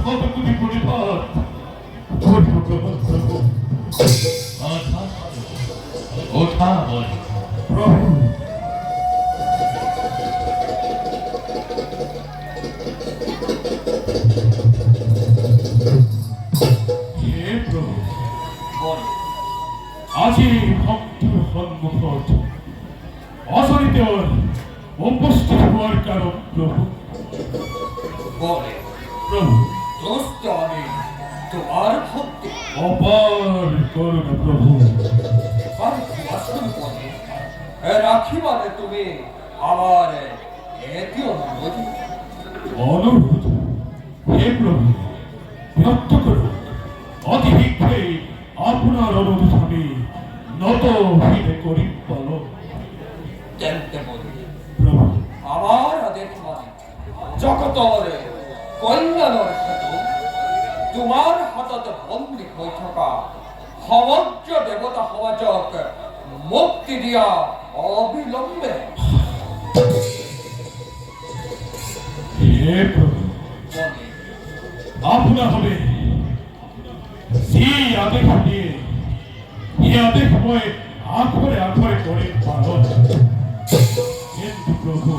শতকোটি পরিবার ধন্য প্রভু প্রভু ওঠা বলে প্রভু হে প্রভু আজি ভক্তের সম্মুখত অসরিত উপস্থিত হওয়ার কারণ প্রভু বলে প্রভু দোস্ত আমি তোমার ভক্তি অপার করুন প্রভু আসুন বলে রাখিবারে তুমি আমার একই অনুরোধ অনুরোধ হে প্রভু বিরক্ত করুন অতি শীঘ্রই আপনার অনুরোধ আমি নত হীনে করি পালন জানতে বলি প্রভু আমার আদেশ মানে জগতর কল্যাণর হেতু তোমার হাতত বন্দী হয়ে থাকা সমগ্র দেবতা সমাজক মুক্তি দিয়া অবিলম্বে হে প্রভু বলে আপনা হবে সেই আদেশ দিয়ে এই আদেশ মই আখরে আখরে করে পালন কিন্তু প্রভু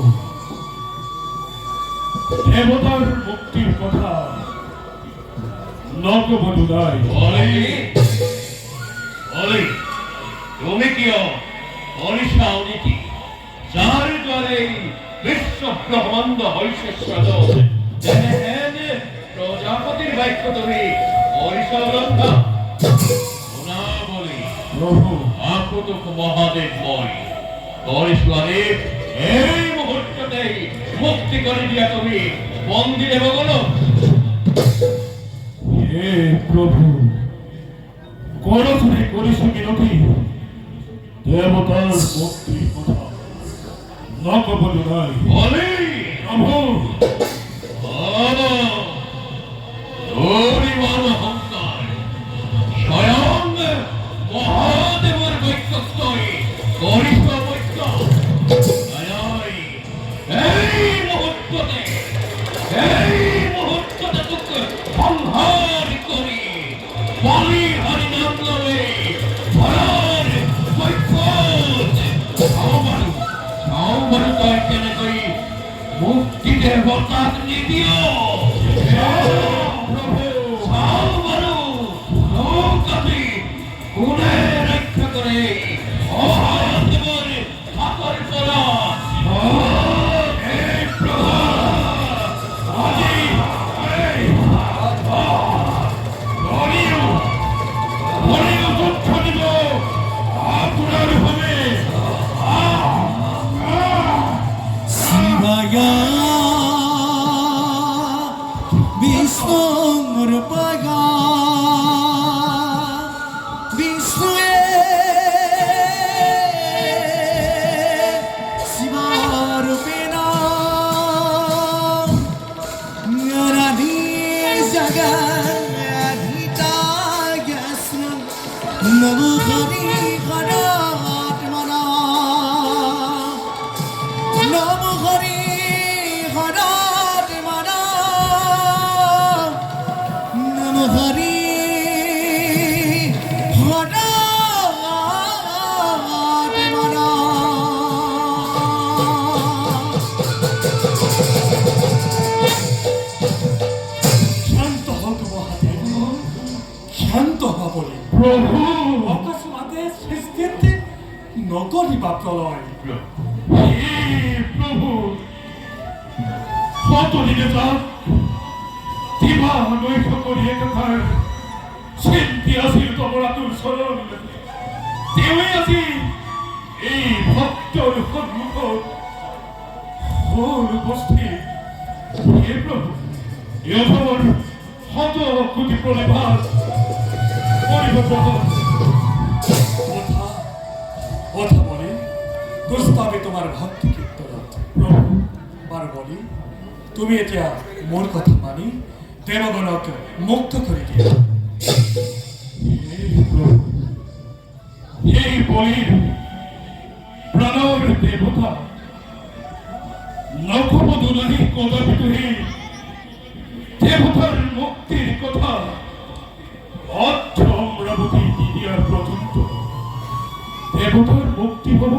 দেবতার মুক্তির কথা নকবধু নাই অলি তুমি কি অনিশা অনীতি যার দ্বারে বিশ্ব ব্রহ্মাণ্ড হইছে সদন প্রজাপতির বাক্য তুমি অনিশা লঙ্ঘা শোনা বলি প্রভু আকুতুক মহাদেবময় পরিষ্কারে এই মুহূর্ততেই মুক্তি করে দিয়া তুমি বন্দি দেব বলো হে প্রভু করথনে করিস বিনতি দেবতার মুক্তির কথা নকবধু নাই বলি প্রভু অহংকার স্বয়ং মহাদেবের বৈক্যস্তই গরিষ্ঠ বৈক্য এই মুহূর্ততে তোকে সংহার করি বলি হরি নাম লবে ভয়ার বৈক্য সাউবারু তয় কেনে কই মুক্তি দেবতা নিদিও রক্ষা করে প্রভু অকস্মাতে সৃষ্টিতে নকরিবা প্রলয় হে প্রভু কত দিনে যাক দিবা নৈশ করি একথার চিন্তি আসিল তোমার আতুর স্মরণ দেওয়ে আসি এই ভক্তর সন্মুখত হল উপস্থিত হে প্রভু এবার শত কোটি প্রণিপাত কথা বলে দোস্তাবে তোমার ভক্তি কীর্তন প্রভু বার বলি তুমি এতিয়া মোর কথা মানি দেবগণক মুক্ত করে দিও এই বলির প্রাণর দেবতা নখবধূ নাহি কদাপি তুহি দেবতার মুক্তির কথা অর্থ অমরাবতী দিদিয়ার পর্যন্ত দেবতার মুক্তি হল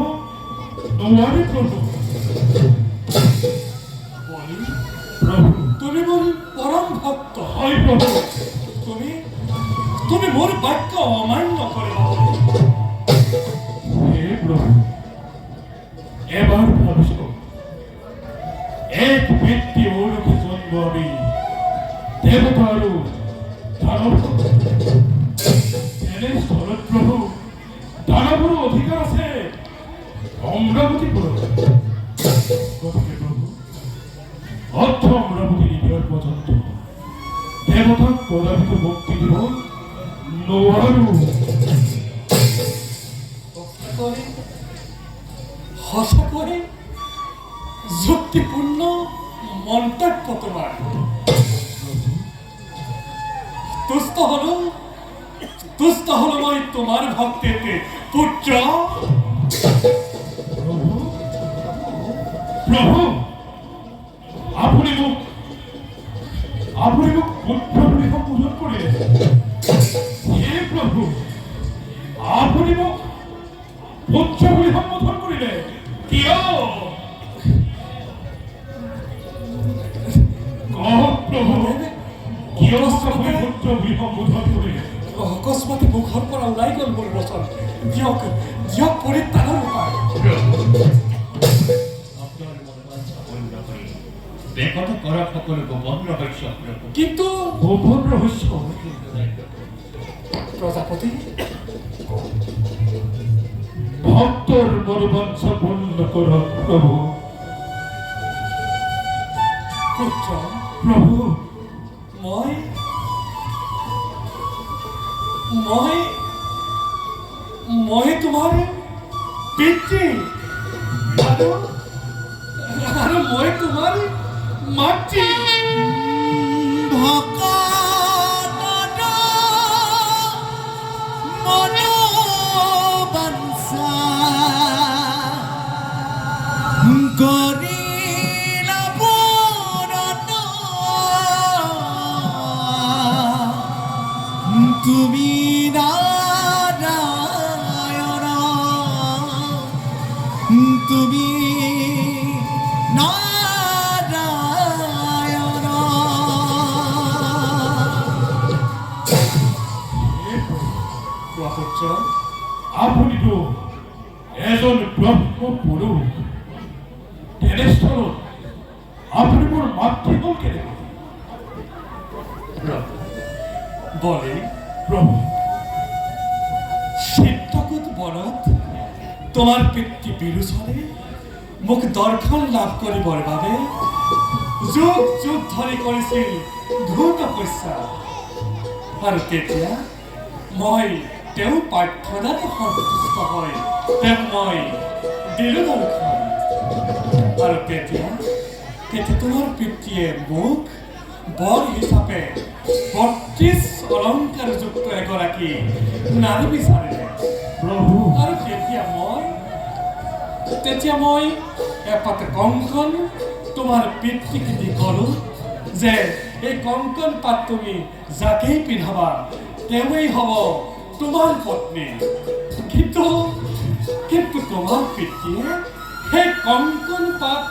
তোমারই প্রভু। বলি প্রভু তুমি মোর পরম ভক্ত, হয় প্রভু। তুমি তুমি মোর বাক্য অমান্য করে বাবু। হে প্রভু, এবার ভাবিস এক ব্যক্তি ওরকে জন্ম আমি দেবতারও দানব এনে শরৎ প্রভু দানবরও অধিকার আছে অমরাবতী প্রভু। গতিকে প্রভু অর্থ অমরাবতী নিবিয়ার পর্যন্ত দেবতা কদাপিত মুক্তি দিব নোয়ারু। হসা করে যুক্তিপূর্ণ মন্তব্য তোমার। তুষ্ট হলো মই তোমার ভক্তেতে পুত্র। প্রভু প্রভু আপনি মুখ পুত্র বলে সম্বোধন করে। হে প্রভু আপনি মুখ পুত্র বলে সম্বোধন করিলে কিয়? প্রভু কিয় আপুনি পুত্ৰ বুলি সম্বোধন কৰিলে? অকস্মাতে মুখৰ পৰা ওলাই গ'ল মোৰ বচন। দিয়ক দিয়ক পৰিত্ৰাণৰ উপায়। আপোনাৰ মনোবাঞ্ছা পূৰ্ণ কৰি বেকত কৰা সকলো গোপন ৰহস্য প্ৰভু। কিন্তু গোপন ৰহস্য প্ৰজাপতি ভক্তৰ মনোবাঞ্ছা পূৰ্ণ কৰক প্ৰভু। পুত্ৰ প্ৰভু মই মই মই তোমাৰ পিতৃ আৰু মই তোমাৰ মাতৃ। তুমি নারায়ণ, তুমি নারায়ণ। কোৱা পুত্ৰ, আপুনিতো এজন ব্ৰহ্ম পুৰুষ, তেনেস্থলত আপুনি মোৰ মাতৃ হ'ল কেনেকৈ? বলে প্ৰভু চিত্তকুট বনত তোমাৰ পিতৃ বিৰোচনে মোক দৰ্শন লাভ কৰিবৰ বাবে যুগ যুগ ধৰি কৰিছিল ঘোৰ তপস্যা। আৰু তেতিয়া মই তেওঁ প্ৰাৰ্থনাত সন্তুষ্ট হৈ তেওঁক মই দিলোঁ দৰ্শন। আৰু তেতিয়া তোমাৰ পিতৃয়ে মোক বৰ হিচাপে ৩২ অলংকাৰযুক্ত এগৰাকী নাৰী বিচাৰিলে। প্ৰভু আৰু তেতিয়া মই এপাত কংকন তোমাৰ পিতৃক দি ক'লো যে এই কংকন পাত তুমি যাকেই পিন্ধাবা তেওঁৱেই হ'ব তোমাৰ পত্নী। কিন্তু তোমাৰ পিতৃয়ে সেই কংকন পাত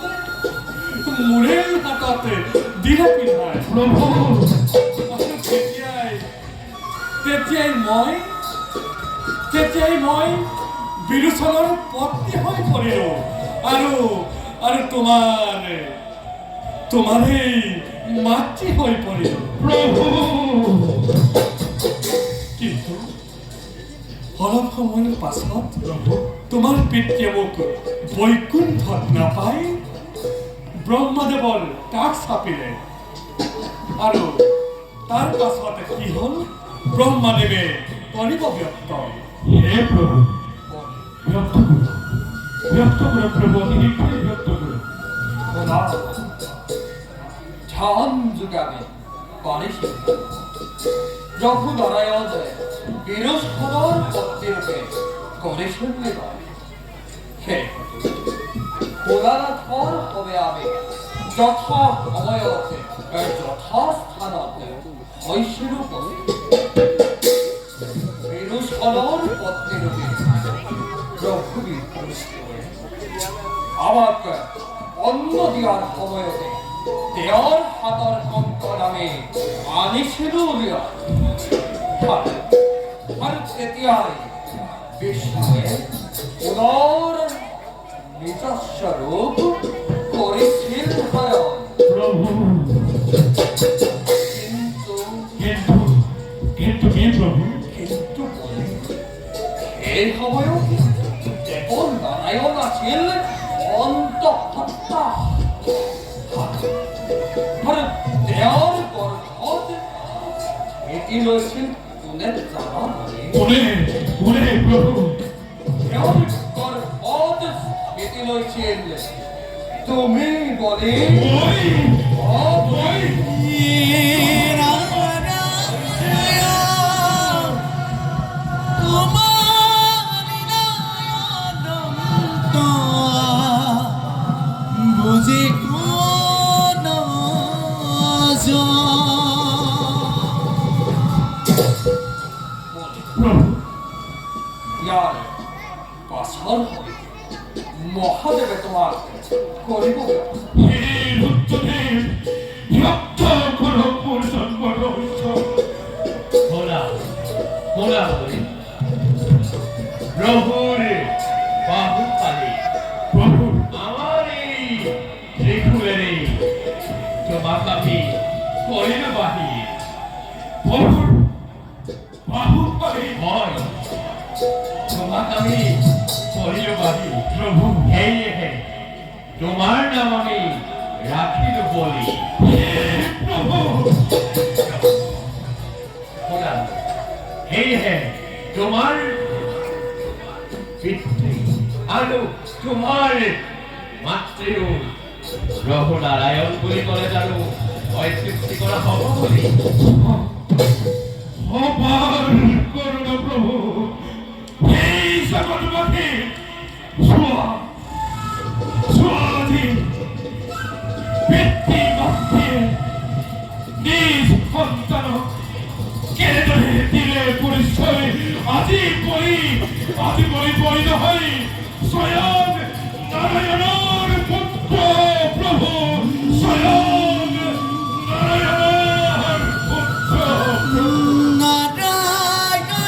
মোৰেই হাতত দিলে পিন্ধাই। প্ৰভু তেতিয়াই মই বিৰোচনৰ পত্নী হৈ পৰিলোঁ আৰু তোমাৰেই মাতৃ হৈ পৰিলোঁ। প্ৰভু কিন্তু অলপ সময়ৰ পাছত প্ৰভু তোমাৰ পিতৃয়ে মোক বৈকুণ্ঠত নাপাই ব্ৰহ্মদেৱৰ কাষ চাপিলে। আৰু তাৰ পাছত কি হ'ল ব্ৰহ্মদেৱে কৰিব ব্যক্ত। হে প্ৰভু ব্যক্ত করো প্রভু, অতি শীঘ্রই ব্যক্ত করো। ঝান যুগাবে গণেশ প্রভু নারায়ণ বীরস্বর পত্নীরূপে গণেশের নিবাস। হে ভোলানাথর হবে আমি যথা সময়তে যথা স্থানতে ঐশ্বর উপরে বিরুষণর পত্নীরূপে রঘুবীর পুরস্কৃত হয়ে আমাকে অন্য দিয়ার সময়তে দেয়ার হাতর কঙ্ক নামে আনিছিল দিয়া আর তেতিয়াই বিষ্ণুয়ে উদার নিজস্ব রূপ করেছিল ধারণ প্রভু কিন্তু কিন্তু কিন্তু কি প্রভু কিন্তু বলে এই সময়ও দেবন নারায়ণ আছেন অন্তঃসত্ত্বা আর দেয়ার গর্ভত এটি রয়েছেন পুনের জানা নয় ওরে ওরে প্রভু দেয়ার গর্ভত এটি রয়েছেন তুমি বলে ওই ওই বুঝে কোন বলে প্রভু ইয়ার পাশার হয়ে মহাদেবে তোমার করিব হে রুদ্রদেব ভক্ত করো পূর্ণ রহস্য ভোলা ভোলা বলে প্রভুর বাহু পালে প্রভু আমার এই ত্রিকুলের চমাকামি করিল বাহির প্রভু বাহু পারে হয় চমাকামি করিল বাহির প্রভু এই হে তোমার নাম আমি রাখিল বলি হে প্রভু ভোলা এই হে তোমার পিতৃ আলো তোমার মাতৃও গ্রহ নারায়ণ বলে করে জানো হয় সৃষ্টি করা হব বলে অপার করুণ প্রভু এই সকল মাকে স্বাধীন ব্যক্তি মাকে নিজ সন্তান কেড়ে দিলে পরিচয় আজি বলি বৈধ হই স্বয়ং নারায়ণর পুত্র প্রভু স্বয়ং নারায়ণর পুত্র প্রভু নারায়ণ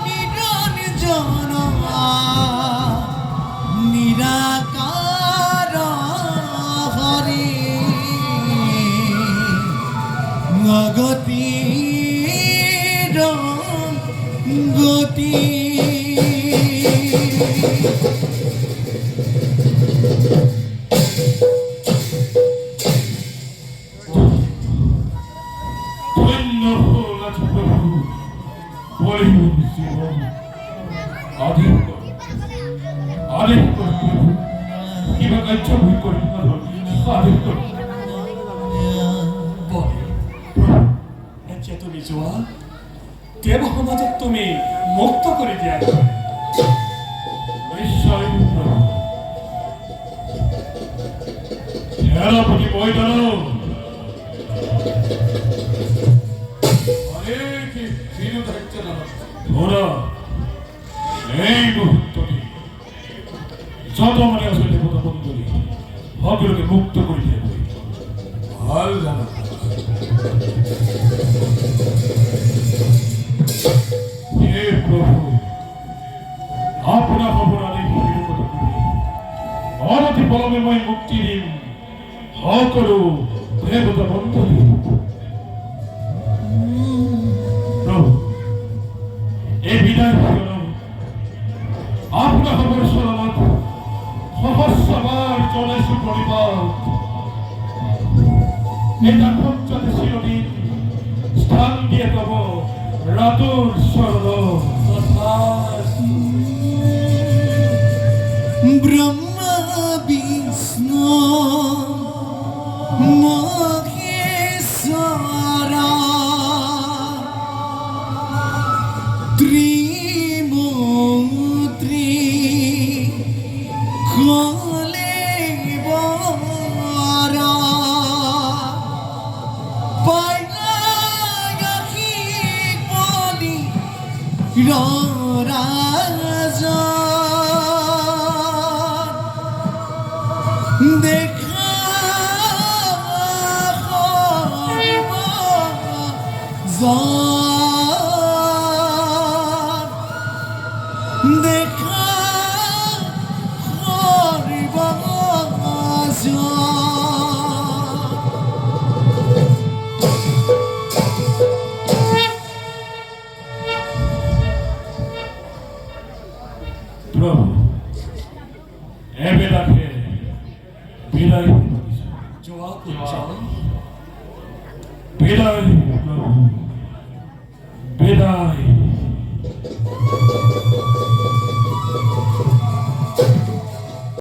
নিরঞ্জন নিরাকার হরি অগতির গতি ধন্য হল আজ প্রভু বলিউন জীবন আদেশ কর প্রভু কিবা কার্য ভুল করি না আদেশ কর বলে এতিয়া তুমি যোৱা দেৱ সমাজক তুমি মুক্ত কৰি দিয়া নিশ্চয় প্রভু সেনাপতি মৈদান অনেক বিরোধ হচ্ছে না ওরা এই মুহূর্তটি যত মানে আসলে দেবতা বন্ধুরি ভদ্রকে মুক্ত করে দিয়ে বই ভাল জানা হে প্রভু আপনা ভাবনা দেখি বিরত করি অনতি বলময় মুক্তি দিন সকলো দেবতা বন্ধুরি প্রভু এই বিদায় হল আপনা খবর সলামত সহস্রবার চলে সুপরিবার এটা পঞ্চাতে চিরদিন স্থান দিয়ে তব রাতুর স্বর্ণ ব্রহ্মা বিষ্ণু মহেশ্বরা ত্রিমূর্তি কলেবরা রাজা দেখা করব জন দেখা করব জন প্রভু এবে তাকে বিদায় করিস। জোয়া কুঞ্চল বিদায় প্রভু বিদায়